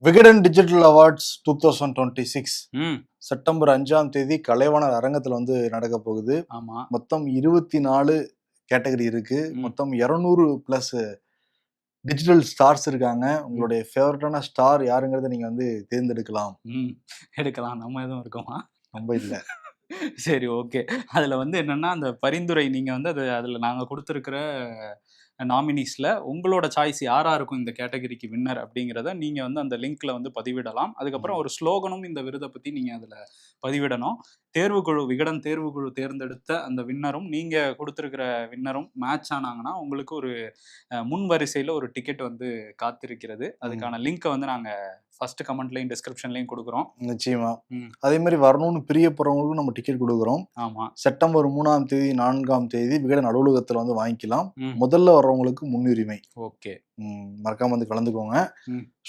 Vikatan digital awards 2026 ம் September 5ஆம் தேதி கலைவாணர் அரங்கத்தில் வந்து நடக்க போகுது. ஆமா மொத்தம் 24 கேட்டகரி இருக்கு. மொத்தம் 200 பிளஸ் டிஜிட்டல் ஸ்டார்ஸ் இருக்காங்க. உங்களுடைய ஃபேவரட்டான ஸ்டார் யாருங்கிறத நீங்க வந்து தேர்ந்தெடுக்கலாம். எடுக்கலாம். நம்ம எதுவும் இருக்கோமா? ரொம்ப இல்ல. சரி, ஓகே. அதுல வந்து என்னன்னா, அந்த பரிந்துரை நீங்க வந்து அதுல நாங்க குடுத்திருக்கிற நாமினீஸ்ல உங்களோட சாய்ஸ் யாரா இருக்கும் இந்த கேட்டகரிக்கு வின்னர் அப்படிங்கிறத நீங்க வந்து அந்த லிங்க்ல வந்து பதிவிடலாம். அதுக்கப்புறம் ஒரு ஸ்லோகனும் இந்த விருதை பத்தி நீங்க அதுல பதிவிடணும். தேர்வுக்குழு விகடன் தேர்வுக்குழு தேர்ந்தெடுத்த அந்த வின்னரும் நீங்க கொடுத்திருக்கிற வின்னரும் மேட்ச் ஆனாங்கன்னா உங்களுக்கு ஒரு முன் வரிசையில ஒரு டிக்கெட் வந்து காத்திருக்கிறது. அதுக்கான லிங்க்கை வந்து நாங்க ஃபர்ஸ்ட் கமெண்ட்லயும் டிஸ்கிரிப்ஷன்லயும் கொடுக்குறோம். நிச்சயமா. அதே மாதிரி வரணும்னு பிரியப்படுறவங்களுக்கும் நம்ம டிக்கெட் கொடுக்குறோம். ஆமா. செப்டம்பர் 3ஆம் தேதி 4ஆம் தேதி விகடன் அலுவலகத்துல வந்து வாங்கிக்கலாம். முதல்ல வர்றவங்களுக்கு முன்னுரிமை. ஓகே. மறக்காம வந்து கலந்துக்கோங்க.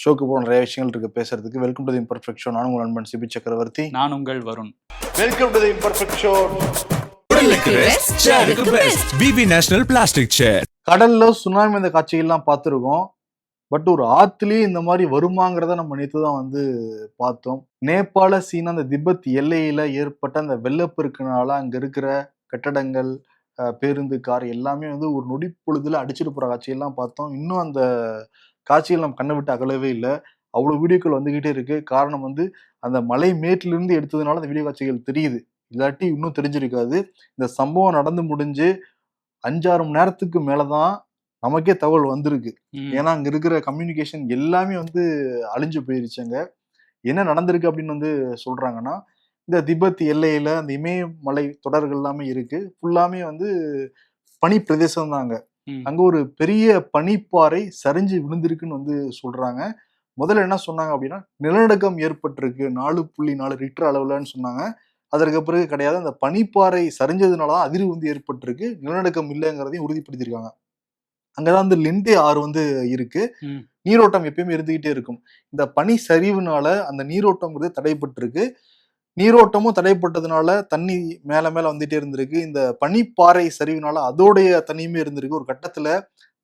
ஷோக்கு போன நிறைய விஷயங்கள் இருக்கு பேசுறதுக்கு. Welcome to the imperfect show. நான் உங்கள் நண்பன் சிபி சக்கரவர்த்தி. நான் உங்கள் Varun. Welcome to the imperfect show. கடல்ல சுனாமி இந்த காட்சிகள்லாம் பார்த்துருக்கோம். பட் ஒரு ஆத்துலயே இந்த மாதிரி வருமாங்கிறத நம்ம நேற்று தான் வந்து பார்த்தோம். நேபாள சீனா அந்த திபெத் எல்லையில ஏற்பட்ட அந்த வெள்ளப்பெருக்கினால அங்க இருக்கிற கட்டடங்கள், பேருந்து, கார் எல்லாமே வந்து ஒரு நொடி பொழுதுல அடிச்சுட்டு போற காட்சியெல்லாம் பார்த்தோம். இன்னும் அந்த காட்சிகள் நம்ம கண்ணை விட்டு அகலவே இல்லை. அவ்வளவு வீடியோக்கள் வந்துகிட்டே இருக்கு. காரணம் வந்து அந்த மலை மேட்டிலிருந்து எடுத்ததுனால அந்த வீடியோ காட்சிகள் தெரியுது. இல்லாட்டி இன்னும் தெரிஞ்சிருக்காது. இந்த சம்பவம் நடந்து முடிஞ்சு 5-6 மணி நேரத்துக்கு மேலதான் நமக்கே தகவல் வந்திருக்கு. ஏன்னா அங்க இருக்கிற கம்யூனிகேஷன் எல்லாமே வந்து அழிஞ்சு போயிருச்சுங்க. என்ன நடந்திருக்கு அப்படின்னு வந்து சொல்றாங்கன்னா, இந்த திபெத் எல்லையில அந்த இமயமலை தொடர்கள் எல்லாமே இருக்கு. ஃபுல்லாமே வந்து பனி பிரதேசம் தாங்க. அங்க ஒரு பெரிய பனிப்பாறை சரிஞ்சு விழுந்திருக்குன்னு வந்து சொல்றாங்க. முதல்ல என்ன சொன்னாங்க அப்படின்னா, நிலநடுக்கம் ஏற்பட்டிருக்கு 4.4 ரிக்டர் அளவுலன்னு சொன்னாங்க. அதற்கு பிறகு கிடையாது. அந்த பனிப்பாறை சரிஞ்சதுனாலதான் அதிர்வு வந்து ஏற்பட்டிருக்கு. நிலநடுக்கம் இல்லைங்கிறதையும் உறுதிப்படுத்தியிருக்காங்க. அங்கதான் வந்து லிண்டே ஆறு வந்து இருக்கு. நீரோட்டம் எப்பயுமே இருந்துகிட்டே இருக்கும். இந்த பனி சரிவுனால அந்த நீரோட்டம்ங்கிறது தடைப்பட்டிருக்கு. நீரோட்டமும் தடைப்பட்டதுனால தண்ணி மேல மேல வந்துட்டே இருந்திருக்கு. இந்த பனிப்பாறை சரிவுனால அதோடைய தண்ணியுமே இருந்திருக்கு. ஒரு கட்டத்துல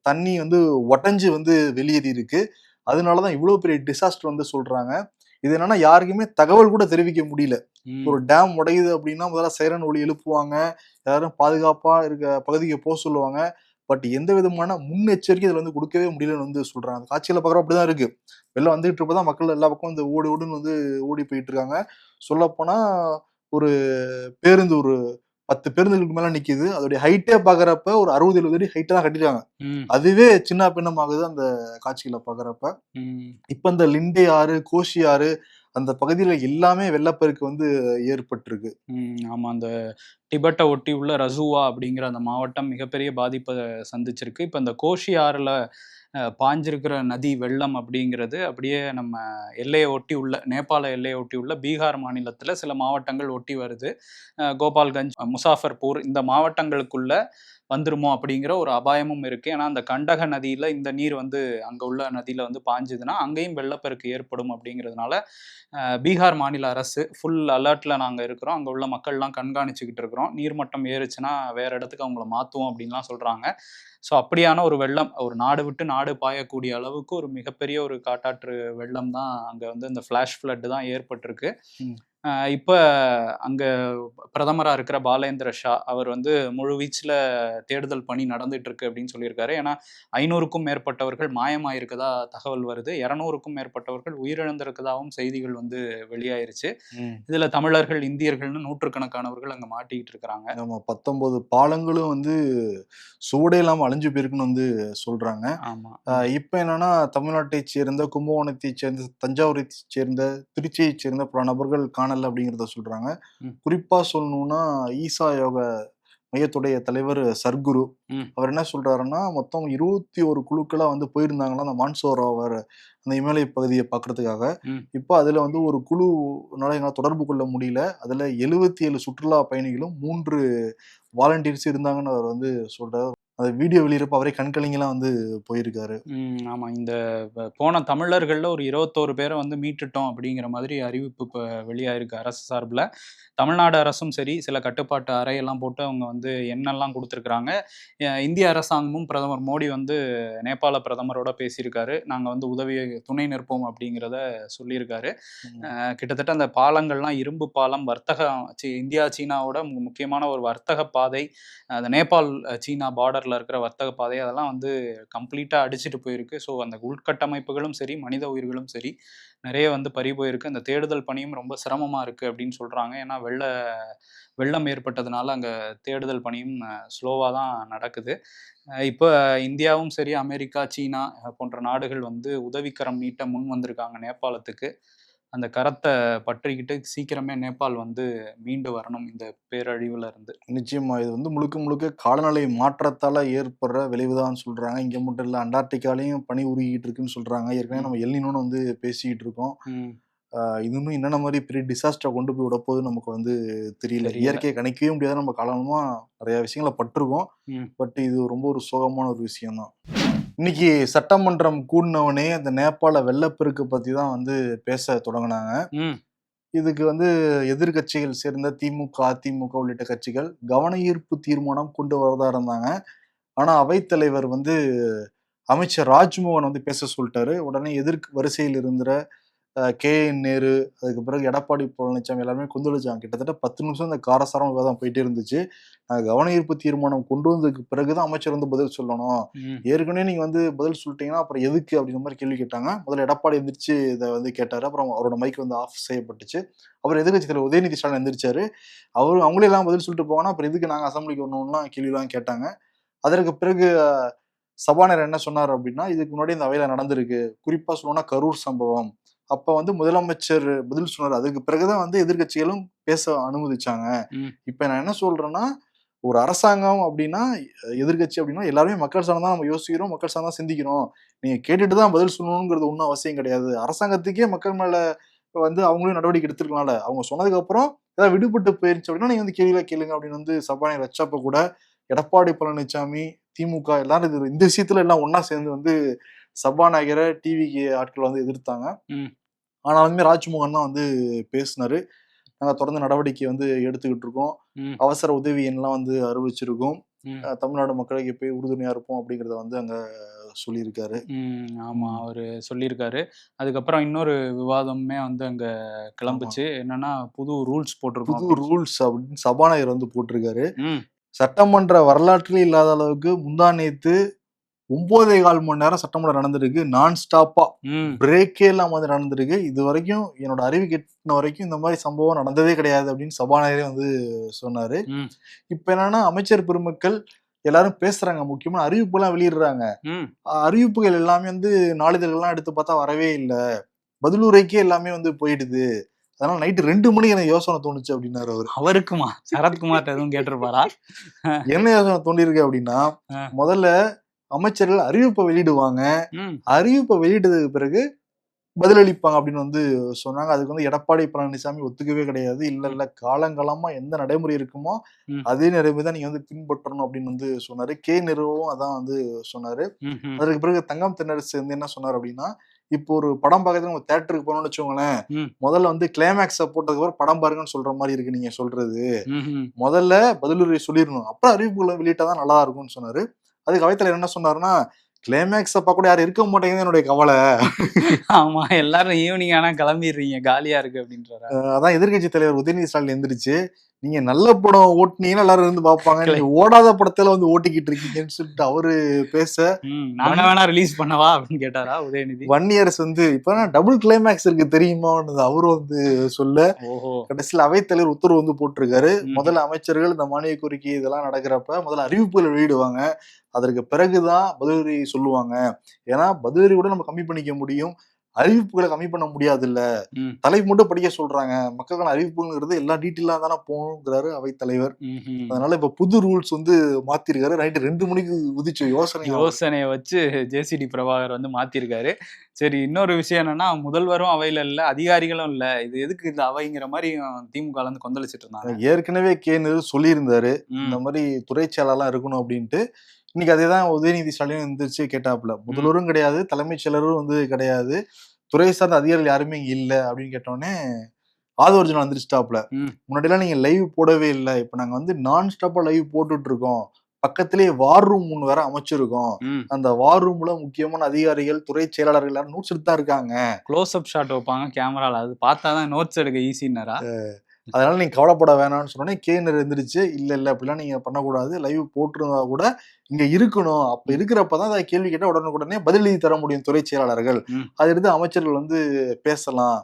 தண்ணி வந்து ஒட்டஞ்சு வந்து வெளியேறி இருக்கு. அதனாலதான் இவ்வளவு பெரிய டிசாஸ்டர் வந்து சொல்றாங்க. இது என்னன்னா யாருக்குமே தகவல் கூட தெரிவிக்க முடியல. ஒரு டேம் உடையுது அப்படின்னா முதல்ல சைரன் ஒலி எழுப்புவாங்க. எல்லாரும் பாதுகாப்பா இருக்க பகுதிக்கு போக சொல்லுவாங்க. பட் எந்த விதமான முன்னெச்சரிக்கை இதுல வந்து கொடுக்கவே முடியலன்னு வந்து சொல்றாங்க. அந்த காட்சியில பார்க்குறோம் அப்படிதான் இருக்கு. வெளில வந்துட்டு இருப்பதான் மக்கள் எல்லா பக்கம் வந்து ஓடி ஓடுன்னு வந்து ஓடி போயிட்டு இருக்காங்க. சொல்லப்போனா ஒரு பேருந்து ஒரு 10 பேருந்துகளுக்கு மேல நிக்குது. அதோடைய ஹைட்டே பாக்குறப்ப ஒரு 60-70 அடி ஹைட்டா தான் கட்டிருக்காங்க. அதுவே சின்ன பின்னமாகுது அந்த காட்சிகளை பாக்குறப்ப. இப்ப இந்த லிண்டே ஆறு, கோஷி ஆறு அந்த பகுதியில எல்லாமே வெள்ளப்பெருக்கு வந்து ஏற்பட்டிருக்கு. ஆமா. அந்த டிபெட்டை ஒட்டி உள்ள ரசுவா அப்படிங்கிற அந்த மாவட்டம் மிகப்பெரிய பாதிப்பை சந்திச்சிருக்கு. இப்ப இந்த கோஷி ஆறுல பாஞ்சிருக்கிற நதி வெள்ளம் அப்படிங்கிறது அப்படியே நம்ம எல்லையை ஒட்டி உள்ள நேபாள எல்லையை ஒட்டி உள்ள பீகார் மாநிலத்துல சில மாவட்டங்கள் ஒட்டி வருது. கோபால்கஞ்ச், முசாஃபர்பூர் இந்த மாவட்டங்களுக்குள்ள வந்துருமோ அப்படிங்கிற ஒரு அபாயமும் இருக்கு. ஏன்னா அந்த கண்டக நதியில இந்த நீர் வந்து அங்க உள்ள நதியில வந்து பாஞ்சுதுன்னா அங்கேயும் வெள்ளப்பெருக்கு ஏற்படும் அப்படிங்கிறதுனால பீகார் மாநில அரசு ஃபுல் அலர்ட்ல நாங்க இருக்கிறோம். அங்க உள்ள மக்கள்லாம் கண்காணிச்சுக்கிட்டு இருக்கிறோம். நீர்மட்டம் ஏறுச்சுன்னா வேற இடத்துக்கு அவங்கள மாத்துவோம் அப்படின்லாம் சொல்றாங்க. ஸோ அப்படியான ஒரு வெள்ளம், ஒரு நாடு விட்டு நாடு பாயக்கூடிய அளவுக்கு ஒரு மிகப்பெரிய ஒரு காட்டாற்று வெள்ளம் தான் அங்க வந்து இந்த ஃபிளாஷ் ஃப்ளட் தான் ஏற்பட்டிருக்கு. இப்ப அங்க பிரதமரா இருக்கிற பாலேந்திர ஷா அவர் வந்து முழுவீச்சுல தேடுதல் பணி நடந்துட்டு இருக்கு அப்படின்னு சொல்லியிருக்காரு. ஏன்னா 500க்கும் மேற்பட்டவர்கள் மாயமாயிருக்கதா தகவல் வருது. 200க்கும் மேற்பட்டவர்கள் உயிரிழந்திருக்கதாகவும் செய்திகள் வந்து வெளியாயிருச்சு. இதுல தமிழர்கள், இந்தியர்கள்னு நூற்றுக்கணக்கானவர்கள் அங்க மாட்டிக்கிட்டு இருக்கிறாங்க. நம்ம 19 பாலங்களும் வந்து சூடே இல்லாம அழிஞ்சு போயிருக்குன்னு வந்து சொல்றாங்க. இப்ப என்னன்னா தமிழ்நாட்டை சேர்ந்த, கும்பகோணத்தை சேர்ந்த, தஞ்சாவூரை சேர்ந்த, திருச்சியை சேர்ந்த பல நபர்கள் காணல அப்படிங்கிறத சொல்றாங்க. குறிப்பா சொல்லணும்னா ஈசா யோக மையத்துடைய தலைவர் சர்க்குரு அவர் என்ன சொல்றாருன்னா மொத்தம் 21 குழுக்களா வந்து போயிருந்தாங்களா அந்த மான்சோரோவர் அந்த இமயமலை பகுதியை பாக்குறதுக்காக. இப்ப அதுல வந்து ஒரு குழுனால எங்களால் தொடர்பு கொள்ள முடியல. அதுல 77 சுற்றுலா பயணிகளும் 3 வாலண்டியர்ஸ் இருந்தாங்கன்னு அவர் வந்து சொல்றாரு. அந்த வீடியோ வெளியிறப்ப அவரே கண்கலங்கிலாம் வந்து போயிருக்காரு. ஆமா. இந்த போன தமிழர்கள்ல ஒரு 21 பேர வந்து மீட்டுட்டோம் அப்படிங்கிற மாதிரி அறிவிப்பு இப்ப வெளியாயிருக்கு அரசு சார்புல. தமிழ்நாடு அரசும் சரி, சில கட்டுப்பாட்டு அறையெல்லாம் போட்டு அவங்க வந்து எண்ணெல்லாம் குடுத்துருக்காங்க. இந்திய அரசாங்கமும் பிரதமர் மோடி வந்து நேபாள பிரதமரோட பேசியிருக்காரு. நாங்க வந்து உதவிய துணை நிற்போம் அப்படிங்கிறத சொல்லியிருக்காரு. கிட்டத்தட்ட அந்த பாலங்கள்லாம் இரும்பு பாலம், இந்தியா, சீனாவோட முக்கியமான ஒரு வர்த்தக பாதை. அந்த நேபாள், சீனா பார்டர்ல இருக்கிற வர்த்தக பாதை அதெல்லாம் வந்து கம்ப்ளீட்டா அடிச்சுட்டு போயிருக்கு. ஸோ அந்த உள்கட்டமைப்புகளும் சரி, மனித உயிர்களும் சரி, நிறைய வந்து பறி போயிருக்கு. அந்த தேடுதல் பணியும் ரொம்ப சிரமமா இருக்கு அப்படின்னு சொல்றாங்க. ஏன்னா வெள்ளம் ஏற்பட்டதுனால அங்க தேடுதல் பணியும் ஸ்லோவா தான் நடக்குது. இப்ப இந்தியாவும் சரி, அமெரிக்கா, சீனா போன்ற நாடுகள் வந்து உதவிக்கரம் நீட்ட முன் வந்திருக்காங்க நேபாளத்துக்கு. அந்த கரத்த பற்றிக்கிட்டு சீக்கிரமே நேபாள் வந்து மீண்டு வரணும் இந்த பேரழிவுல இருந்து. நிச்சயமா இது வந்து முழுக்க முழுக்க காலநிலை மாற்றத்தால ஏற்படுற விளைவுதான் சொல்றாங்க. இங்க மட்டும் இல்ல, அண்டார்டிகாலையும் பனி உருகிட்டு இருக்குன்னு சொல்றாங்க. ஏற்கனவே நம்ம எல்னினோன்னு வந்து பேசிக்கிட்டு இருக்கோம். ம். இது இன்னும் என்னென்ன மாதிரி பெரிய டிசாஸ்டரை கொண்டு போய் விடப்போகுது நமக்கு வந்து தெரியல. இயற்கையை கணிக்கவே முடியாத நம்ம காலமா நிறைய விஷயங்களை பட்டிருக்கோம். ம். பட் இது ரொம்ப ஒரு சோகமான ஒரு விஷயம் தான். இன்னைக்கு சட்டமன்றம் கூடினவனே அந்த நேபாள வெள்ளப்பெருக்கு பத்தி தான் வந்து பேச தொடங்கினாங்க. ம். இதுக்கு வந்து எதிர்க்கட்சிகள் சேர்ந்த திமுக, அதிமுக உள்ளிட்ட கட்சிகள் கவன ஈர்ப்பு தீர்மானம் கொண்டு வரதா இருந்தாங்க. ஆனா அவைத்தலைவர் வந்து அமைச்சர் ராஜ்மோகன் வந்து பேச சொல்லிட்டாரு. உடனே எதிர்க்கு வரிசையில் இருந்த கே.என். நேரு, அதுக்கு பிறகு எடப்பாடி பழனிசாமி எல்லாருமே கொந்தளிச்சாங்க. கிட்டத்தட்ட 10 நிமிஷம் இந்த காரசாரம் விவாதம் போயிட்டே இருந்துச்சு. கவன ஈர்ப்பு தீர்மானம் கொண்டு வந்ததுக்கு பிறகுதான் அமைச்சர் வந்து பதில் சொல்லணும். ஏற்கனவே நீங்க வந்து பதில் சொல்லிட்டீங்கன்னா அப்புறம் எதுக்கு அப்படின்ற மாதிரி கேள்வி கேட்டாங்க. முதல்ல எடப்பாடி எந்திரிச்சு இதை வந்து கேட்டாரு. அப்புறம் அவரோட மைக் வந்து ஆஃப் செய்யப்பட்டுச்சு. அப்புறம் எதிர்க்கட்சி தலைவர் உதயநிதி ஸ்டாலின் எந்திரிச்சாரு. அவங்களே எல்லாம் பதில் சொல்லிட்டு போவானா அப்புறம் எதுக்கு நாங்க அசம்பிளிக்கு வரணும்லாம் கேள்விலாம் கேட்டாங்க. அதற்கு பிறகு சபாநாயகர் என்ன சொன்னார் அப்படின்னா, இதுக்கு முன்னாடி இந்த அவையில நடந்திருக்கு. குறிப்பா சொல்லணும்னா கரூர் சம்பவம். அப்ப வந்து முதலமைச்சர் பதில் சொன்னாரு. அதுக்கு பிறகுதான் வந்து எதிர்க்கட்சிகளும் பேச அனுமதிச்சாங்க. இப்ப நான் என்ன சொல்றேன்னா, ஒரு அரசாங்கம் அப்படின்னா, எதிர்க்கட்சி அப்படின்னா எல்லாருமே மக்கள் சார்ந்து தான் நம்ம யோசிக்கிறோம், மக்கள் சார்ந்து தான் சிந்திக்கிறோம். நீங்க கேட்டுட்டு தான் பதில் சொல்லணுங்கிறது ஒன்றும் அவசியம் கிடையாது. அரசாங்கத்துக்கே மக்கள் மேல வந்து அவங்களும் நடவடிக்கை எடுத்துருக்கலாம்ல. அவங்க சொன்னதுக்கு அப்புறம் ஏதாவது விடுபட்டு போயிருச்சு அப்படின்னா நீங்க வந்து கேள்வியா கேளுங்க அப்படின்னு வந்து சபாநாயகர் வச்சப்ப கூட எடப்பாடி பழனிசாமி, திமுக எல்லாரும் இந்த விஷயத்துல எல்லாம் ஒன்னா சேர்ந்து வந்து சபாநாயகரை டிவிக்கு ஆட்கள் வந்து எதிர்த்தாங்க. ஆனாலுமே ராஜ்மோகன் தான் வந்து பேசினாரு. நாங்க தொடர்ந்து நடவடிக்கை வந்து எடுத்துக்கிட்டு இருக்கோம். அவசர உதவி எண்லாம் வந்து அறிவிச்சிருக்கோம். தமிழ்நாடு மக்களுக்கு எப்பயும் உறுதுணையா இருப்போம் அப்படிங்கறத வந்து அங்க சொல்லியிருக்காரு. ஆமா, அவரு சொல்லியிருக்காரு. அதுக்கப்புறம் இன்னொரு விவாதமே வந்து அங்க கிளம்புச்சு. என்னன்னா புது ரூல்ஸ் போட்டிருக்கோம். புது ரூல்ஸ் அப்படின்னு சபாநாயகர் வந்து போட்டிருக்காரு. சட்டமன்ற வரலாற்றிலே இல்லாத அளவுக்கு முந்தா நேத்து 9.25 மணி நேரம் சட்டமன்றம் நடந்திருக்கு. நான் ஸ்டாப்பா பிரேக்கே இல்லாம வந்து நடந்திருக்கு. இது வரைக்கும் என்னோட அறிவு கெட்டின வரைக்கும் இந்த மாதிரி சம்பவம் நடந்ததே கிடையாது அப்படின்னு சபாநாயகரே வந்து சொன்னாரு. இப்ப என்னன்னா அமைச்சர் பெருமக்கள் எல்லாரும் பேசுறாங்க, முக்கியமான அறிவிப்புலாம் வெளியிடுறாங்க. அறிவிப்புகள் எல்லாமே வந்து நாளிதழ்கள்லாம் எடுத்து பார்த்தா வரவே இல்லை. பதிலுரைக்கே எல்லாமே வந்து போயிடுது. அதனால நைட்டு 2 மணிக்கு எனக்கு யோசனை தோணுச்சு அப்படின்னாரு அவரு. அவருக்குமா? சரத்குமார் எதுவும் கேட்டிருப்பாரா? என்ன யோசனை தோண்டிருக்கு அப்படின்னா, முதல்ல அமைச்சர்கள் அறிவிப்பை வெளியிடுவாங்க. அறிவிப்பை வெளியிட்டதுக்கு பிறகு பதிலளிப்பாங்க அப்படின்னு வந்து சொன்னாங்க. அதுக்கு வந்து எடப்பாடி பழனிசாமி ஒத்துக்கவே கிடையாது. இல்ல காலங்காலமா எந்த நடைமுறை இருக்குமோ அதே நடைமுறை தான் நீங்க வந்து பின்பற்றணும் அப்படின்னு வந்து சொன்னாரு. நேருவும் அதான் வந்து சொன்னாரு. அதற்கு பிறகு தங்கம் தென்னரசு வந்து என்ன சொன்னார் அப்படின்னா, இப்போ ஒரு படம் பார்க்கறதுக்கு நம்ம தியேட்டருக்கு போனோம்னு வச்சுக்கோங்களேன், முதல்ல வந்து கிளைமேக்ஸ போட்டதுக்கு அப்புறம் படம் பாருங்கன்னு சொல்ற மாதிரி இருக்கு நீங்க சொல்றது. முதல்ல பதிலுரை சொல்லிடணும், அப்புறம் அறிவிப்புகளை வெளியிட்டாதான் நல்லா இருக்கும்னு சொன்னாரு. அதுக்கு அவைத்தலைவர் என்ன சொன்னாருன்னா, கிளைமேக்ஸ் அப்ப கூட யாரும் இருக்க மாட்டேங்குது என்னுடைய கவலை. ஆமா, எல்லாரும் ஈவினிங் ஆனா கிளம்பிடுறீங்க, காலியா இருக்கு அப்படின்றாரு. அதான் எதிர்க்கட்சி தலைவர் உதயநிதி ஸ்டாலின் எந்திரிச்சு, நீங்க நல்ல படம் ஓட்டுனீங்கன்னா எல்லாரும் இருந்து பாப்பாங்க, நீங்க ஓடாத படத்துல வந்து ஓட்டிக்கிட்டு இருக்கீங்கன்னு சொல்லிட்டு அவரு பேச, நாங்க வேணா ரிலீஸ் பண்ணவா அப்படின்னு கேட்டாரா உதயநிதி. வன்னியரசு வந்து இப்ப டபுள் கிளைமேக்ஸ் இருக்கு தெரியுமா அவரும் வந்து சொல்ல, கடைசியில் அவைத்தலைவர் உத்தரவு வந்து போட்டிருக்காரு. முதல்ல அமைச்சர்கள் இந்த மானிய கோரிக்கை இதெல்லாம் நடக்கிறப்ப முதல்ல அறிவிப்புகளை வெளியிடுவாங்க. அதற்கு பிறகுதான் பதிலுரை சொல்லுவாங்க. ஏன்னா பதிலுரை கூட நம்ம கம்மி பண்ணிக்க முடியும், அறிவிப்புகளை கம்மி பண்ண முடியாது இல்ல. தலைப்பு மட்டும் படிக்க சொல்றாங்க, மக்களுக்கான அறிவிப்புங்கிறது எல்லா டீட்டெயிலா தானே போகணுங்கிறாரு அவைத்தலைவர். அதனால இப்ப புது ரூல்ஸ் வந்து மாத்திருக்காரு. நைட்டு 2 மணிக்கு உதிச்ச யோசனையை வச்சு ஜேசிடி பிரபாகர் வந்து மாத்திருக்காரு. சரி, இன்னொரு விஷயம் என்னன்னா, முதல்வரும் அவையில இல்ல, அதிகாரிகளும் இல்ல, இது எதுக்கு இந்த அவைங்கிற மாதிரி திமுக வந்து கொந்தளிச்சிட்டு இருந்தாங்க. ஏற்கனவே நேரு சொல்லியிருந்தாரு, இந்த மாதிரி துறை செயலாளர்லாம் இருக்கணும் அப்படின்ட்டு. இன்னைக்கு அதே தான் உதயநிதி ஸ்டாலின் எந்திரிச்சு கேட்டாப்புல. முதல்வரும் கிடையாது, தலைமைச் செயலரும் வந்து கிடையாது, துறை சார்ந்த அதிகாரிகள் யாருமே இங்க இல்ல அப்படின்னு கேட்டோடனே ஆதவர்ஜுனா வந்துருச்சுட்டாப்புல. முன்னாடியெல்லாம் நீங்க லைவ் போடவே இல்லை, இப்ப நாங்க வந்து நான் ஸ்டாப்பா லைவ் போட்டுட்டு இருக்கோம், பக்கத்திலேயே வார் ரூம் ஒன்று வேற அமைச்சிருக்கோம், அந்த வார் ரூம்ல முக்கியமான அதிகாரிகள் துறை செயலாளர்கள் எல்லாரும் நோட்ஸ் எடுத்து தான் இருக்காங்க. க்ளோஸ் அப் ஷாட் வைப்பாங்க கேமரால, அது பார்த்தாதான் நோட்ஸ் எடுக்க ஈஸின்னாரா. அதனால நீங்க கவலைப்பட வேணாம்னு சொன்னோன்னே கேனர் எந்திரிச்சு இல்ல அப்படிலாம் நீங்க பண்ணக்கூடாது, லைவ் போட்டிருந்தா கூட இங்க இருக்கணும், அப்ப இருக்கிறப்பதான் அதை கேள்வி கேட்டா உடனுக்குடனே பதில் தர முடியும் துறை செயலாளர்கள், அதை எடுத்து அமைச்சர்கள் வந்து பேசலாம்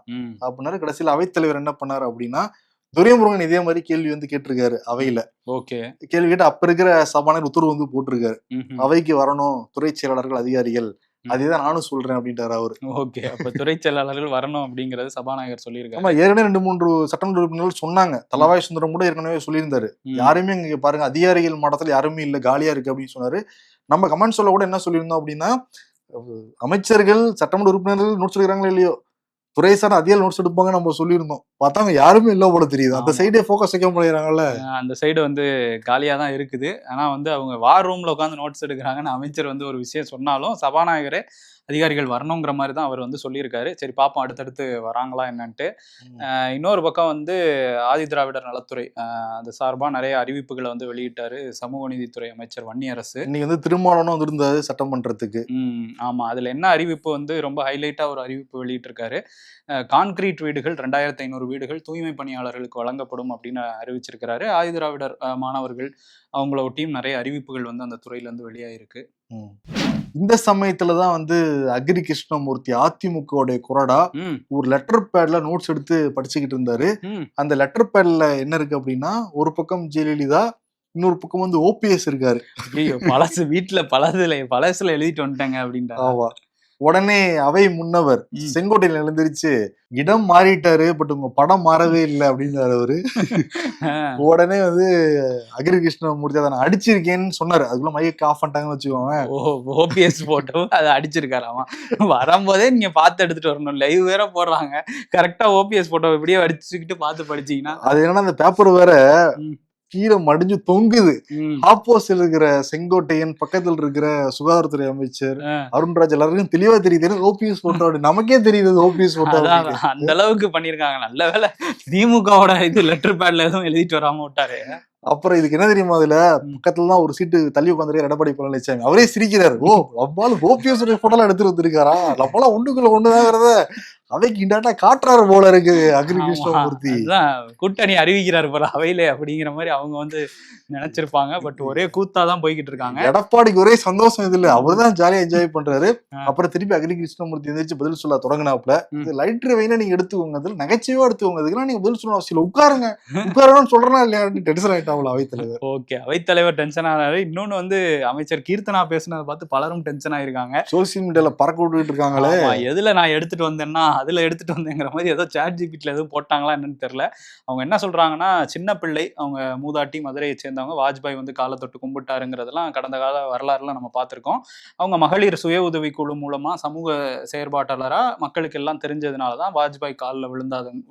அப்படின்னாரு. கடைசியில் அவைத்தலைவர் என்ன பண்ணாரு அப்படின்னா துரைமுருகன் இதே மாதிரி கேள்வி வந்து கேட்டிருக்காரு அவையில. ஓகே, கேள்வி கேட்டு அப்ப இருக்கிற சபாநாயகர் உத்தரவு வந்து போட்டிருக்காரு, அவைக்கு வரணும் துறை செயலாளர்கள் அதிகாரிகள், அதேதான் நானும் சொல்றேன் அப்படின்ட்டாரு அவரு. ஓகே, அப்ப துறை செயலாளர்கள் வரணும் அப்படிங்கறது சபாநாயகர் சொல்லியிருக்காரு. ஆமா, ஏற்கனவே 2-3 சட்டமன்ற உறுப்பினர்கள் சொன்னாங்க, தலவாய் சுந்தரம் கூட ஏற்கனவே சொல்லியிருந்தாரு, யாருமே இங்க பாருங்க அதிகாரிகள் மாடத்துல யாருமே இல்ல, காலியா இருக்கு அப்படின்னு சொன்னாரு. நம்ம கமெண்ட் சொல்ல கூட என்ன சொல்லியிருந்தோம் அப்படின்னா, அமைச்சர்கள் சட்டமன்ற உறுப்பினர்கள் நோட்ஸ் எடுக்கிறாங்களோ இல்லையோ, துறை சார்ந்த அதிகாரிகள் நோட்ஸ் எடுப்பாங்க நம்ம சொல்லியிருந்தோம், பார்த்தாங்க யாருமே இல்ல போல தெரியுது, அந்த சைடே ஃபோக்கஸ் வைக்க முடியறாங்கல்ல. அந்த சைடு வந்து காலியா தான் இருக்குது. ஆனா வந்து அவங்க வார் ரூம்ல உட்காந்து நோட்ஸ் எடுக்கிறாங்கன்னு அமைச்சர் வந்து ஒரு விஷயம் சொன்னாலும் சபாநாயகரே அதிகாரிகள் வரணுங்கிற மாதிரி தான் அவர் வந்து சொல்லியிருக்காரு. சரி பார்ப்போம் அடுத்தடுத்து வராங்களா என்னன்ட்டு. இன்னொரு பக்கம் வந்து ஆதி திராவிடர் நலத்துறை அது சார்பா நிறைய அறிவிப்புகளை வந்து வெளியிட்டாரு சமூக நீதித்துறை அமைச்சர் வன்னியரசு. இன்னைக்கு வந்து திருமாவளவனும் வந்திருந்தாரு சட்டமன்றத்துக்கு. ஆமா, அதுல என்ன அறிவிப்பு வந்து ரொம்ப ஹைலைட்டா ஒரு அறிவிப்பு வெளியிட்டிருக்காரு. கான்கிரீட் வீடுகள் 2500 வீடுகள் தூய்மை பணியாளர்களுக்கு வழங்கப்படும் அப்படின்னு அறிவிச்சிருக்கிறாரு. ஆதி திராவிடர் மாணவர்கள் அவங்கள ஒட்டியும் நிறைய அறிவிப்புகள் வந்து அந்த துறையில இருந்து வெளியாயிருக்கு. இந்த சமயத்துலதான் வந்து அக்ரி கிருஷ்ணமூர்த்தி அதிமுகவுடைய குரடா ஒரு லெட்டர் பேட்ல நோட்ஸ் எடுத்து படிச்சுக்கிட்டு இருந்தாரு. அந்த லெட்டர் பேட்ல என்ன இருக்கு அப்படின்னா, ஒரு பக்கம் ஜெயலலிதா, இன்னொரு பக்கம் வந்து ஓபிஎஸ் இருக்காரு. பழசு வீட்டுல பழசுல எழுதிட்டு வந்துட்டாங்க அப்படின்ட்டு. ஆமா, உடனே அவை முன்னவர் செங்கோட்டையில எழுந்திருச்சு இடம் மாறிட்டாரு, பட் உங்க படம் மாறவே இல்லை அப்படின்னாரு அவரு. உடனே வந்து அக்ரி கிருஷ்ணமூர்த்தி அதை நான் அடிச்சிருக்கேன்னு சொன்னாரு, அதுக்குள்ள மைக் ஆஃப் பண்ணிட்டாங்கன்னு வச்சுக்கோங்க. ஓபிஎஸ் போட்டோ அதை அடிச்சிருக்காராமா, வரும்போதே நீங்க பார்த்து எடுத்துட்டு வரணும், லைவ் வேற போடுறாங்க, கரெக்டா ஓபிஎஸ் போட்டோ இப்படியே அடிச்சுக்கிட்டு பார்த்து படிச்சீங்கன்னா. அது என்னன்னா அந்த பேப்பர் வேற கீழே மடிஞ்சு தொங்குது. ஆப்போசிட் இருக்கிற செங்கோட்டையன், பக்கத்தில் இருக்கிற சுகாதாரத்துறை அமைச்சர் அருண்ராஜ் எல்லாருக்கும் தெளிவா தெரியுது ஓபிஎஸ் போட்டோ, நமக்கே தெரியுது ஓபிஎஸ் போட்டோ. அந்த அளவுக்கு பண்ணிருக்காங்க. நல்ல வேலை திமுகவோட இது லெட்டர் பேட்ல எதுவும் எழுதிட்டு வராம விட்டாரு. அப்புறம் இதுக்கு என்ன தெரியுமா, அதுல பக்கத்துல தான் ஒரு சீட்டு தள்ளி உட்காந்துருக்காரு எடப்பாடி பழனிசாமி, அவரே சிரிக்கிறாரு, ஓ நம்மளால ஓபிஎஸ் போட்டோலாம் எடுத்துட்டு வந்திருக்காரா, நம்மளாம் ஒண்ணுக்குள்ள ஒண்ணுதாங்கிறத அவைக்கு இண்டாட்டா காட்டுறாரு போல இருக்கு அக்ரி கிருஷ்ணமூர்த்தி. கூட்டணி அறிவிக்கிறாரு போல அவையில அப்படிங்கிற மாதிரி அவங்க வந்து நினைச்சிருப்பாங்க. பட் ஒரே கூத்தாதான் போய்கிட்டு இருக்காங்க. எடப்பாடிக்கு ஒரே சந்தோஷம் இது இல்ல, அவருதான் ஜாலியா என்ஜாய் பண்றாரு. அப்புறம் திருப்பி அக்ரி கிருஷ்ணமூர்த்தி எந்திரிச்சு பதில் சொல்ல தொடங்கினாப்ல, லைட் வெயினா நீங்க எடுத்துக்கோங்க, அதுல நகைச்சுவா எடுத்துக்கோங்க, இதுக்கெல்லாம் நீங்க பதில் சொல்லணும் அவசியம் உட்காருங்க, உட்காரணும்னு சொல்றேன்னா இல்லையா டென்ஷன் ஆயிட்டாப்ல அவைத்தலைவர். ஓகே, அவைத்தலைவர் டென்ஷன் ஆனாரு. இன்னொன்னு வந்து அமைச்சர் கீர்த்தனா பேசுனதை பார்த்து பலரும் டென்ஷன் ஆயிருக்காங்க. சோசியல் மீடியால பறக்க விட்டுட்டு இருக்காங்களே, எதுல நான் எடுத்துட்டு வந்தேன்னா அதுல எடுத்துட்டு வந்தேங்கிற மாதிரி ஏதோ சாட் ஜிபிடில எதுவும் போட்டாங்களா என்னன்னு தெரியல. அவங்க என்ன சொல்றாங்கன்னா, சின்ன பிள்ளை அவங்க மூதாட்டி மதுரையை சேர்ந்தவங்க, வாஜ்பாய் வந்து காலை தொட்டு கும்பிட்டாருங்கிறதெல்லாம் கடந்த கால வரலாறுல நம்ம பார்த்திருக்கோம். அவங்க மகளிர் சுய உதவி குழு மூலமா சமூக செயற்பாட்டாளரா மக்களுக்கு எல்லாம் தெரிஞ்சதுனாலதான் வாஜ்பாய் காலில்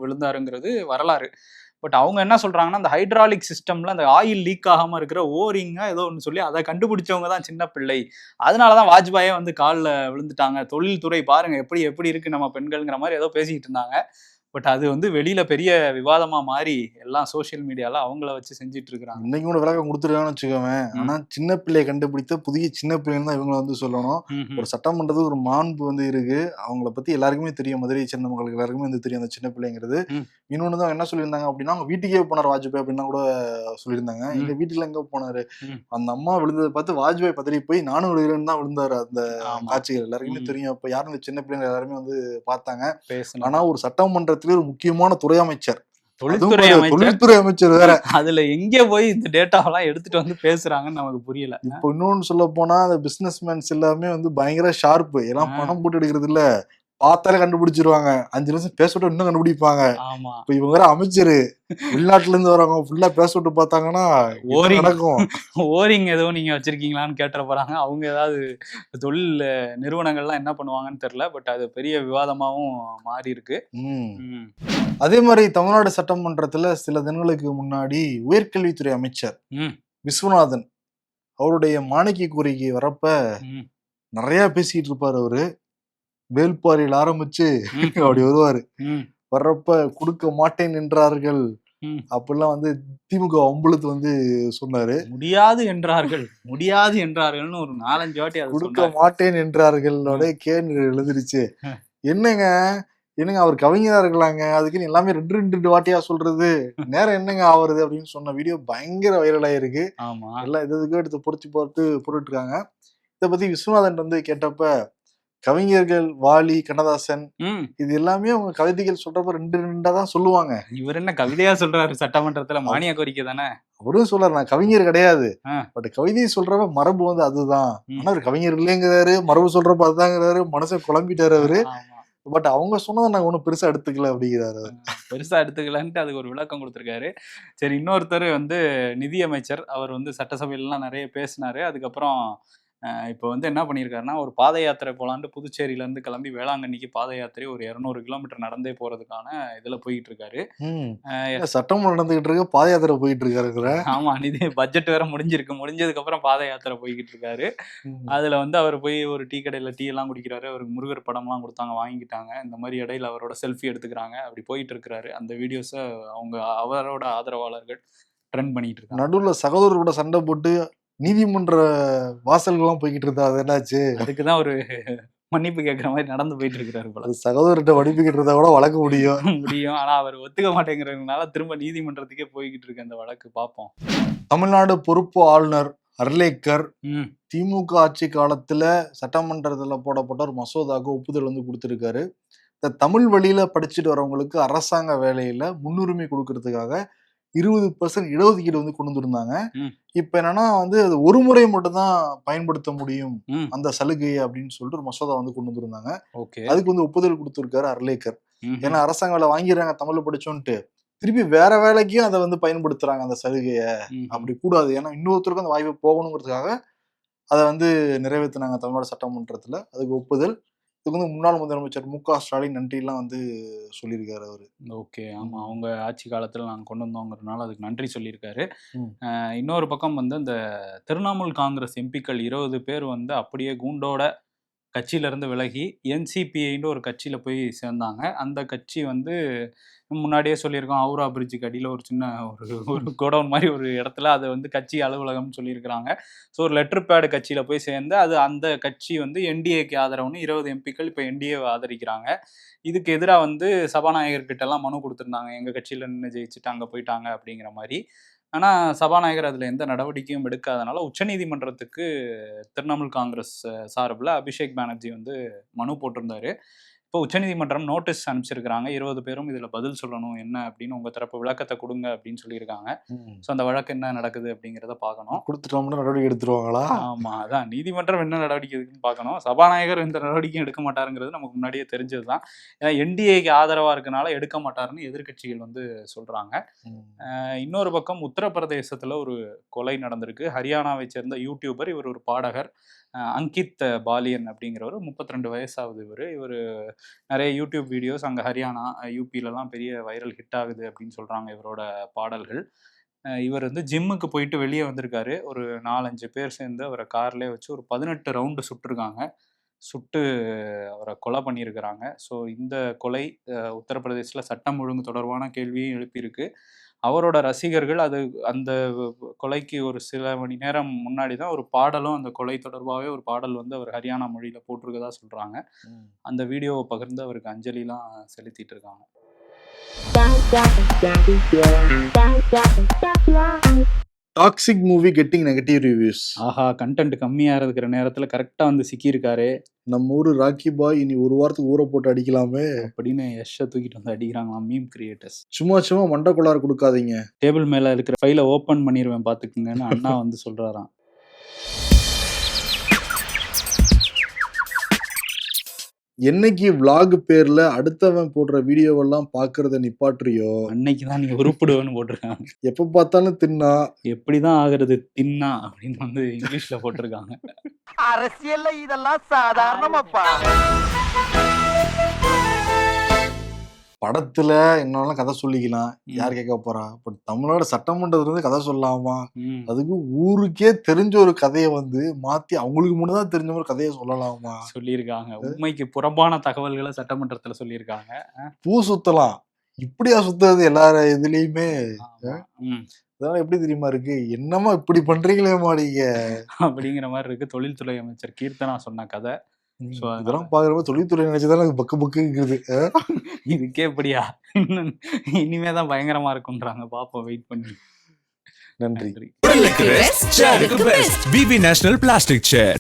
விழுந்தாருங்கிறது வரலாறு. பட் அவங்க என்ன சொல்றாங்கன்னா, அந்த ஹைட்ராலிக் சிஸ்டம்ல அந்த ஆயில் லீக் ஆகாம இருக்கிற ஓரிங்கா ஏதோ ஒன்று சொல்லி அதை கண்டுபிடிச்சவங்க தான் சின்ன பிள்ளை, அதனாலதான் வாஜ்பாயே வந்து காலில் விழுந்துட்டாங்க, தொழில்துறை பாருங்க எப்படி எப்படி இருக்கு நம்ம பெண்கள்ங்கிற மாதிரி ஏதோ பேசிக்கிட்டு இருந்தாங்க. பட் அது வந்து வெளியில பெரிய விவாதமா மாறி எல்லாம் சோசியல் மீடியால அவங்கள வச்சு செஞ்சுட்டு இருக்காங்க. இன்னைக்கு கூட விளக்கம் கொடுத்துருக்காங்கன்னு வச்சுக்கோங்க. ஆனா சின்ன பிள்ளையை கண்டுபிடித்த புதிய சின்ன பிள்ளைன்னு தான் இவங்களை வந்து சொல்லணும். ஒரு சட்டமன்றத்துக்கு ஒரு மாண்பு வந்து இருக்கு, அவங்கள பத்தி எல்லாருக்குமே தெரியும், மதுரையை சேர்ந்த மக்களுக்கு எல்லாருக்குமே வந்து தெரியும் அந்த சின்ன பிள்ளைங்கிறது. இன்னொன்னு தான் என்ன சொல்லியிருந்தாங்க அப்படின்னா, அவங்க வீட்டுக்கே போனார் வாஜ்பாய் அப்படின்னா கூட சொல்லியிருந்தாங்க. எங்க வீட்டுல எங்க போனாரு, அந்த அம்மா விழுந்ததை பார்த்து வாஜ்பாய் பதறி போய் நானும் விழுகிறேன்னு தான் விழுந்தாரு. அந்த காட்சிகள் எல்லாருக்குமே தெரியும். அப்ப யாரும் இந்த சின்ன பிள்ளைங்க எல்லாருமே வந்து பார்த்தாங்க. ஆனா ஒரு சட்டமன்ற ஒரு முக்கியமான துறை அமைச்சர், தொழில்துறை அமைச்சர் வேற, அதுல எங்க போய் இந்த டேட்டாவெல்லாம் எடுத்துட்டு வந்து பேசுறாங்கன்னு நமக்கு புரியல. இப்போ இன்னொன்னு சொல்ல போனா அந்த பிசினஸ் மேன்ஸ் எல்லாமே வந்து பயங்கர ஷார்ப்பு, எல்லாம் பணம் போட்டு எடுக்கிறது இல்ல, பார்த்தாலே கண்டுபிடிச்சிருவாங்க, 5 நிமிஷம் பேசவிட்டு இன்னும் கண்டுபிடிப்பாங்க. இப்ப இவங்க வேற அமைச்சரு, வெளிநாட்டுல இருந்து வரவங்க ஃபுல்லா பேசவிட்டு பார்த்தாங்கன்னா நடக்கும். ஓரிங் ஏதோ நீங்க வச்சிருக்கீங்களான்னு கேட்ட போறாங்க. அவங்க ஏதாவது தொழில் நிறுவனங்கள்லாம் என்ன பண்ணுவாங்கன்னு தெரியல. பட் அது பெரிய விவாதமாவும் மாறி இருக்கு. அதே மாதிரி தமிழ்நாடு சட்டமன்றத்துல சில தினங்களுக்கு முன்னாடி உயர்கல்வித்துறை அமைச்சர் விஸ்வநாதன் அவருடைய மாணிக்க கோரிக்கை வரப்ப ம், நிறைய பேசிட்டு இருப்பாரு அவரு. வேல்பாரியில் ஆரம்பிச்சு ம், அப்படி வருவாரு. ம், வர்றப்ப கொடுக்க மாட்டேன் என்றார்கள் ம். அப்படிலாம் வந்து திமுக அம்பலத்து வந்து சொன்னாரு. முடியாது என்றார்கள், முடியாது என்றார்கள்னு ஒரு 4-5 வாட்டி அது கொடுக்க சொன்னார். மாட்டேன் என்றார்களோட கேள்வி எழுதிருச்சு. என்னங்க என்னங்க அவர் கவிஞரா இருக்கலாங்க, அதுக்குன்னு எல்லாமே 2 வாட்டியா சொல்றது, நேரம் என்னங்க ஆவறது அப்படின்னு சொன்ன வீடியோ பயங்கர வைரல் ஆயிருக்கு. ஆமா. எல்லாம் இதுக்கு எடுத்து பொறிச்சு பார்த்து போட்டுட்டு இருக்காங்க. இதை பத்தி விஸ்வநாதன் வந்து கேட்டப்ப, கவிஞர்கள் வாலி, கண்ணதாசன் ம். இது எல்லாமே அவங்க கவிதைகள் சொல்றப்ப 2 தான் சொல்லுவாங்க. இவர் என்ன கவிதையா சொல்றாரு சட்டமன்றத்துல? மானிய கோரிக்கை தானே. அவரும் சொல்றாரு நான் கவிஞர் கிடையாது, ஆ. பட் கவிதை சொல்றப்ப மரபு வந்து அதுதான். ம். ஆனா அவர் கவிஞர் இல்லைங்கிறாரு, மரபு சொல்றப்ப அதுதாங்கிறாரு, மனசை குழம்பிட்டாரு அவரு. ஆமா. பட் அவங்க சொன்னதை நாங்க ஒன்றும் பெருசா எடுத்துக்கல அப்படிங்கிறாரு அவர். பெருசா எடுத்துக்கலன்ட்டு அதுக்கு ஒரு விளக்கம் கொடுத்திருக்காரு. சரி, இன்னொருத்தர் வந்து நிதியமைச்சர். அவர் வந்து சட்டசபையிலலாம் நிறைய பேசினாரு. அதுக்கப்புறம் இப்போ வந்து என்ன பண்ணியிருக்காருன்னா, ஒரு பாத யாத்திரை போலான்ட்டு புதுச்சேரியிலேருந்து கிளம்பி வேளாங்கண்ணிக்கு பாத யாத்திரை ஒரு 200 கிலோமீட்டர் நடந்தே போறதுக்கான இதுல போயிட்டு இருக்காரு. சட்டமன்றம் நடந்துகிட்டு இருக்கு, பாத யாத்திரை போயிட்டு இருக்காரு. ஆமா, நிதி பட்ஜெட் வேற முடிஞ்சிருக்கு. முடிஞ்சதுக்கு அப்புறம் பாத யாத்திரை போய்கிட்டு இருக்காரு. அதுல வந்து அவர் போய் ஒரு டீ கடையில டீ எல்லாம் குடிக்கிறாரு. அவருக்கு முருகர் படம்லாம் கொடுத்தாங்க, வாங்கிட்டாங்க. இந்த மாதிரி இடையில அவரோட செல்ஃபி எடுத்துக்கிறாங்க. அப்படி போயிட்டு இருக்கிறாரு. அந்த வீடியோஸை அவரோட ஆதரவாளர்கள் ட்ரெண்ட் பண்ணிட்டு இருக்காங்க. நடுவுல சகோதரர் கூட சண்டை போட்டு நீதிமன்ற வாசல்கள்லாம் போய்கிட்டு இருந்தா அது என்னாச்சு? அதுக்குதான் ஒரு மன்னிப்பு கேட்கிற மாதிரி நடந்து போயிட்டு இருக்கிறாரு போல. சகோதரர்கிட்ட மன்னிப்புக்கிட்டு இருந்தா கூட வழக்கு முடியும். ஆனா அவர் ஒத்துக்க மாட்டேங்கிறதுனால திரும்ப நீதிமன்றத்துக்கே போய்கிட்டு இருக்கு அந்த வழக்கு. பார்ப்போம். தமிழ்நாடு பொறுப்பு ஆளுநர் அர்லேக்கர் ம், திமுக ஆட்சி காலத்துல சட்டமன்றத்துல போடப்பட்ட ஒரு மசோதாவுக்கு ஒப்புதல் வந்து கொடுத்திருக்காரு. இந்த தமிழ் வழியில படிச்சுட்டு வரவங்களுக்கு அரசாங்க வேலையில முன்னுரிமை கொடுக்கறதுக்காக 20% இடஒதுக்கீடு வந்து கொண்டு வந்திருந்தாங்க. ம், இப்ப என்னன்னா வந்து அது ஒரு முறை மட்டும் தான் பயன்படுத்த முடியும் ம். அந்த சலுகையை அப்படின்னு சொல்லிட்டு ஒரு மசோதா வந்து கொண்டு வந்திருந்தாங்க. ஓகே. அதுக்கு வந்து ஒப்புதல் கொடுத்திருக்காரு அர்லேக்கர். ம்ஹும். ஏன்னா அரசாங்க வேலை வாங்கிடுறாங்க தமிழ் படிச்சோன்ட்டு, திருப்பி வேற வேலைக்கும் அதை வந்து பயன்படுத்துறாங்க அந்த சலுகையை. ம்ஹும். அப்படி கூடாது, ஏன்னா இன்னொருத்தருக்கும் அந்த வாய்ப்பு போகணுங்கிறதுக்காக அதை வந்து நிறைவேற்றினாங்க தமிழ்நாடு சட்டமன்றத்துல. அதுக்கு ஒப்புதல். இதுக்கு வந்து முன்னாள் முதலமைச்சர் மு.க. ஸ்டாலின் நன்றிலாம் வந்து சொல்லியிருக்காரு அவரு. ஓகே. ஆமா, அவங்க ஆட்சி காலத்துல நாங்க கொண்டு வந்தோங்கிறதுனால அதுக்கு நன்றி சொல்லியிருக்காரு. ம். இன்னொரு பக்கம் வந்து இந்த திரிணாமுல் காங்கிரஸ் எம்பிக்கள் 20 பேர் வந்து அப்படியே கூண்டோட கட்சியில இருந்து விலகி என்சிபிஐன்னு ஒரு கட்சியில போய் சேர்ந்தாங்க. அந்த கட்சி வந்து முன்னாடியே சொல்லியிருக்கோம், ஹவுரா பிரிட்ஜுக்கு அடியில் ஒரு சின்ன ஒரு கோடவுன் மாதிரி ஒரு இடத்துல அதை வந்து கட்சி அலுவலகம்னு சொல்லியிருக்கிறாங்க. ஸோ ஒரு லெட்டர் பேடு கட்சியில் போய் சேர்ந்து அந்த கட்சி வந்து என்டிஏக்கு ஆதரவுன்னு 20 எம்பிக்கள் இப்போ என்டிஏவை ஆதரிக்கிறாங்க. இதுக்கு எதிராக வந்து சபாநாயகர்கிட்ட எல்லாம் மனு கொடுத்துருந்தாங்க, எங்கள் கட்சியில் நின்று ஜெயிச்சுட்டு அங்கே போயிட்டாங்க அப்படிங்கிற மாதிரி. ஆனால் சபாநாயகர் அதில் எந்த நடவடிக்கையும் எடுக்காதனால உச்சநீதிமன்றத்துக்கு திரிணாமுல் காங்கிரஸ் சார்பில் அபிஷேக் பானர்ஜி வந்து மனு போட்டிருந்தாரு. இப்போ உச்சநீதிமன்றம் நோட்டீஸ் அனுப்பிச்சிருக்கிறாங்க. 20 பேரும் இதில் பதில் சொல்லணும், என்ன அப்படின்னு உங்கள் தரப்பு விளக்கத்தை கொடுங்க அப்படின்னு சொல்லியிருக்காங்க. ஸோ அந்த வழக்கு என்ன நடக்குது அப்படிங்கிறத பார்க்கணும். கொடுத்துட்டோம்னா நடவடிக்கை எடுத்துருவாங்களா? ஆமாம், அதான் நீதிமன்றம் என்ன நடவடிக்கை இருக்குன்னு பார்க்கணும். சபாநாயகர் எந்த நடவடிக்கையும் எடுக்க மாட்டாருங்கிறது நமக்கு முன்னாடியே தெரிஞ்சது தான். ஏன்னா என்டிஏக்கு ஆதரவாக இருக்கனால எடுக்க மாட்டாருன்னு எதிர்க்கட்சிகள் வந்து சொல்கிறாங்க. இன்னொரு பக்கம் உத்தரப்பிரதேசத்தில் ஒரு கொலை நடந்திருக்கு. ஹரியானாவை சேர்ந்த யூடியூபர், இவர் ஒரு பாடகர், அங்கித் பாலியன் அப்படிங்கிறவர். 32 வயசாகுது இவர் நிறைய யூடியூப் வீடியோஸ் அங்கே ஹரியானா யூபிலலாம் பெரிய வைரல் ஹிட் ஆகுது அப்படின்னு சொல்கிறாங்க இவரோட பாடல்கள். இவர் வந்து ஜிம்முக்கு போயிட்டு வெளியே வந்திருக்காரு. ஒரு 4-5 பேர் சேர்ந்து அவரை கார்லேயே வச்சு ஒரு 18 ரவுண்டு சுட்டிருக்காங்க. சுட்டு அவரை கொலை பண்ணியிருக்கிறாங்க. ஸோ இந்த கொலை உத்தரப்பிரதேசில் சட்டம் ஒழுங்கு தொடர்பான கேள்வியும் எழுப்பியிருக்கு. அவரோட ரசிகர்கள் அந்த கொலைக்கு ஒரு சில மணி நேரம் முன்னாடி தான் ஒரு பாடலும், அந்த கொலை தொடர்பாகவே ஒரு பாடல் வந்து அவர் ஹரியானா மொழியில் போட்டிருக்கதா சொல்கிறாங்க. அந்த வீடியோவை பகிர்ந்து அவருக்கு அஞ்சலிலாம் செலுத்திட்டு இருக்காங்க. Toxic movie getting negative reviews. ஆஹா, கண்டென்ட் கம்மியாக இருக்கிற நேரத்தில் கரெக்டாக வந்து சிக்கியிருக்காரு. நம்ம ஊர் ராக்கி பாய் இனி ஒரு வாரத்துக்கு ஊற போட்டு அடிக்கலாமே அப்படின்னு யஷ்ஷை தூக்கிட்டு வந்து அடிக்கிறாங்களாம் மீம் கிரியேட்டர்ஸ். சும்மா மண்டை கொள்ளாறு கொடுக்காதீங்க, டேபிள் மேலே இருக்கிற ஃபைலை ஓப்பன் பண்ணிடுவேன் பார்த்துக்குங்கன்னு அண்ணா வந்து சொல்கிறாராம். என்னைக்கு விளாக் பேர்ல அடுத்தவன் போடுற வீடியோவெல்லாம் பாக்குறத நிப்பாட்டுறியோ அன்னைக்கு தான் நீ உருப்பிடுவேன்னு போட்டிருக்காங்க. எப்ப பார்த்தாலும் தின்னா எப்படிதான் ஆகுறது தின்னா அப்படின்னு வந்து இங்கிலீஷ்ல போட்டிருக்காங்க. அரசியல்ல இதெல்லாம் சாதாரணமாப்பா. படத்துல இன்னொன்னு கதை சொல்லிக்கலாம், யார் கேட்க போறா? பட் தமிழ்நாடு சட்டமன்றத்துல இருந்து கதை சொல்லலாமா? ம். அதுக்கு ஊருக்கே தெரிஞ்ச ஒரு கதையை வந்து மாத்தி அவங்களுக்கு முன்னதான் தெரிஞ்ச ஒரு கதையை சொல்லலாமா? சொல்லியிருக்காங்க. உண்மைக்கு புறம்பான தகவல்களை சட்டமன்றத்துல சொல்லியிருக்காங்க. பூ சுத்தலாம், இப்படியா சுத்துறது எல்லார இதுலயுமே? ஆமா. ம். அதெல்லாம் எப்படி தெரியுமா இருக்கு? என்னமா இப்படி பண்றீங்களேம்மா நீங்க? அப்படிங்கிற மாதிரி இருக்கு தொழில்துறை அமைச்சர் கீர்த்தனா சொன்ன கதை. ஸோ அதனால இதெல்லாம் பாக்குறப்ப தொழில்துறை நினைச்சுதான் எனக்கு பக்கு பக்குங்குது. இதுக்கே இப்படியா? இன்னும் இனிமே தான் பயங்கரமா இருக்குன்றாங்க. பார்ப்போம் வெயிட் பண்ணி. நன்றி. நன்றி. Chair best, chair best. BB National Plastic Chair.